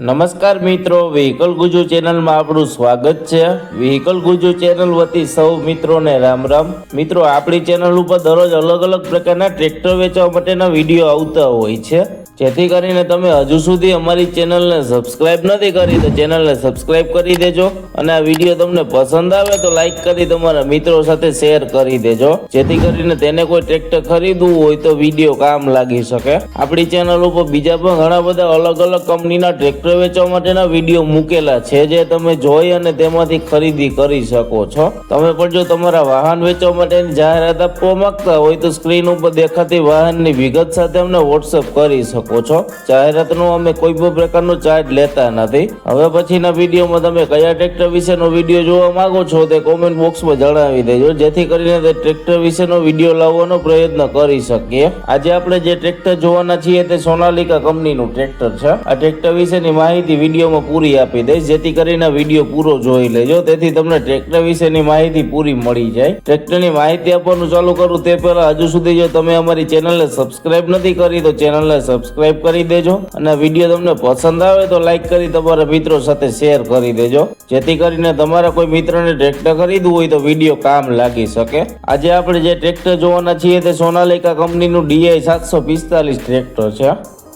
નમસ્કાર મિત્રો, વ્હીકલ ગુજુ ચેનલમાં આપણું સ્વાગત છે। વ્હીકલ ગુજુ ચેનલ વતી સૌ મિત્રોને રામ રામ। મિત્રો, આપણી ચેનલ ઉપર દરરોજ અલગ અલગ પ્રકારના ટ્રેક્ટર વેચવા માટેના વિડીયો આવતા હોય છે, જેથી કરીને તમે હજુ સુધી અમારી ચેનલને સબસ્ક્રાઇબ નથી કરી તો ચેનલને સબસ્ક્રાઇબ કરી દેજો અને આ વિડીયો તમને પસંદ આવે તો લાઈક કરી તમારા મિત્રો સાથે શેર કરી દેજો, જેથી કરીને તેને કોઈ ટ્રેક્ટર ખરીદવું હોય તો વિડીયો કામ લાગી શકે। આપણી ચેનલ ઉપર બીજા પણ ઘણા બધા અલગ અલગ કંપનીના ટ્રેક્ટર વેચવા માટેના વિડીયો મૂકેલા છે, જે તમે જોઈ અને તેમાંથી ખરીદી કરી શકો છો। તમે પણ જો તમારા વાહન વેચવા માટેની જાહેરાત આપવા માંગતા હોય તો સ્ક્રીન ઉપર દેખાતી વાહનની વિગત સાથે અમને વોટ્સઅપ કરી શકો છો। જાહેરાતનો અમે કોઈ પણ પ્રકારનો ચાર્જ લેતા નથી। હવે પછીના વિડીયોમાં તમે કયા ટ્રેક્ટર વિશેનો વિડીયો જોવા માંગો છો તે કોમેન્ટ બોક્સમાં જણાવી દેજો, જેથી કરીને તે ટ્રેક્ટર વિશેનો વિડીયો લાવવાનો પ્રયત્ન કરી શકીએ। આજે આપણે જે ટ્રેક્ટર જોવાના છીએ તે સોનાલિકા કંપનીનું ટ્રેક્ટર છે। આ ટ્રેક્ટર વિશેની માહિતી વિડીયોમાં પૂરી આપી દઈશ, જેથી કરીને વિડીયો પૂરો જોઈ લેજો, તેથી તમને ટ્રેક્ટર વિશેની માહિતી પૂરી મળી જાય। ટ્રેક્ટરની માહિતી આપવાનું ચાલુ કરું તે પહેલા હજુ સુધી જો તમે અમારી ચેનલને સબસ્ક્રાઇબ નથી કરી તો ચેનલને સબસ્ક્રાઇબ કરી દેજો અને વિડીયો તમને પસંદ આવે તો લાઈક કરી તમારા મિત્રો સાથે શેર કરી દેજો, જેથી કરીને તમારા કોઈ મિત્રને ટ્રેક્ટર ખરીદવું હોય તો વિડીયો કામ લાગી શકે। આજે આપણે જે ટ્રેક્ટર જોવાના છીએ તે સોનાલિકા કંપનીનું DI 745 ટ્રેક્ટર છે।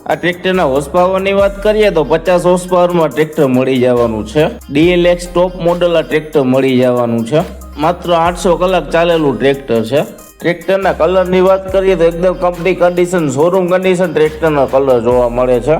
આ ટ્રેક્ટરના હોર્સ પાવરની વાત કરીએ તો 50 હોર્સ પાવરમાં ટ્રેક્ટર મળી જવાનું છે। DLX ટોપ મોડલ આ ટ્રેક્ટર મળી જવાનું છે। માત્ર 800 કલાક ચાલેલું ટ્રેક્ટર છે। ટ્રેક્ટરના કલરની વાત કરીએ તો એકદમ કંપની કન્ડિશન, શોરૂમ કન્ડિશન ટ્રેક્ટરના કલર જોવા મળે છે।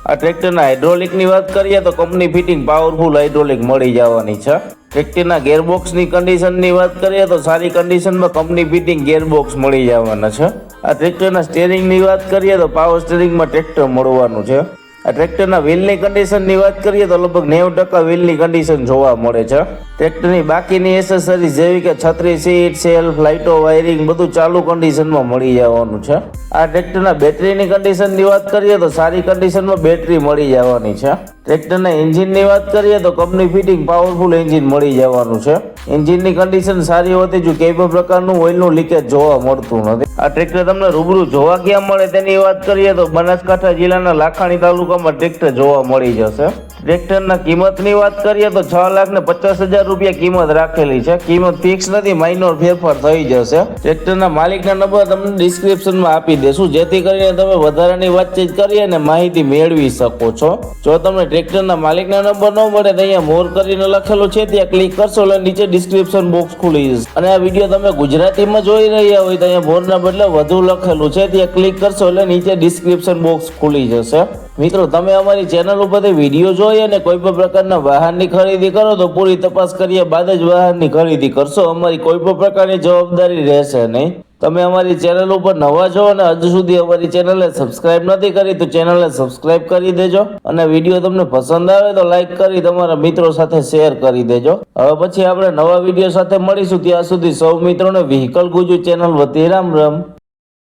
આ ટ્રેક્ટરના હાઇડ્રોલિકની વાત કરીએ તો કંપની ફિટિંગ પાવરફુલ હાઇડ્રોલિક મળી જવાની છે। ટ્રેક્ટરના ગેરબોક્સની કન્ડિશનની વાત કરીએ તો સારી કન્ડિશનમાં કંપની ફિટિંગ ગેરબોક્સ મળી જવાના છે। આ ટ્રેક્ટરના સ્ટીયરિંગની વાત કરીએ તો પાવર સ્ટીયરિંગમાં ટ્રેક્ટર મળવાનું છે। આ ટ્રેક્ટરના વ્હીલની કન્ડિશનની વાત કરીએ તો લગભગ 90% વ્હીલની કન્ડિશન જોવા મળે છે। ટ્રેક્ટરની બાકીની એસેસરીઝ જેવી કે છત્રી, સીટ, સેલ્ફ, લાઇટો, વાયરિંગ બધું ચાલુ કન્ડિશનમાં મળી જવાનું છે। આ ટ્રેક્ટરના બેટરીની કન્ડિશનની વાત કરીએ તો સારી કન્ડિશનમાં બેટરી મળી જવાની છે। ટ્રેક્ટરના એન્જિનની વાત કરીએ તો કંપની ફિટિંગ પાવરફુલ એન્જિન મળી જવાનું છે। એન્જિનની કન્ડિશન સારી હોતી જો કોઈ પણ પ્રકારનું ઓઇલનું લીકેજ જોવા મળતું નથી। આ ટ્રેક્ટર તમને રૂબરૂ જોવા ક્યાં મળે તેની વાત કરીએ તો બનાસકાંઠા જિલ્લાના લાખાણી તાલુકામાં ટ્રેક્ટર જોવા મળી જશે। ટ્રેક્ટરના કિંમતની વાત કરીએ તો 6,50,000 રૂપિયા કિંમત રાખેલી છે। કિંમત ફિક્સ નથી, માઇનોર ફેરફાર થઈ જશે। ટ્રેક્ટરના માલિકના નંબર તમને ડિસ્ક્રિપ્શનમાં આપી દેશું, જેથી કરીને તમે વધારાની વાતચીત કરી અને માહિતી મેળવી શકો છો। જો તમને ટ્રેક્ટરના માલિકના નંબર ન મળે તો અહીંયા મોર કરીને લખેલું છે, ત્યાં ક્લિક કરશો એટલે નીચે ડિસ્ક્રિપ્શન બોક્સ ખુલી જશે અને આ વિડીયો તમે ગુજરાતીમાં જોઈ રહ્યા હોય તો અહીંયા મોરના બદલે વધુ લખેલું છે, ત્યાં ક્લિક કરશો એટલે નીચે ડિસ્ક્રિપ્શન બોક્સ ખુલી જશે। મિત્રો, તમે અમારી ચેનલ ઉપરથી વિડીયો જોઈ અને કોઈ પણ પ્રકારના વાહનની ખરીદી કરો તો પૂરી તપાસ કર્યા બાદ જ વાહનની ખરીદી કરશો। અમારી કોઈ પણ પ્રકારની જવાબદારી રહેશે નહીં। તમે અમારી ચેનલ ઉપર નવા છો અને હજુ સુધી અમારી ચેનલને સબસ્ક્રાઇબ નથી કરી તો ચેનલને સબસ્ક્રાઇબ કરી દેજો અને વિડીયો તમને પસંદ આવે તો લાઈક કરી તમારા મિત્રો સાથે શેર કરી દેજો। હવે પછી આપણે નવા વિડીયો સાથે મળીશું, ત્યાં સુધી સૌ મિત્રોને વ્હીકલ ગુજુ ચેનલ વતી રામ રામ।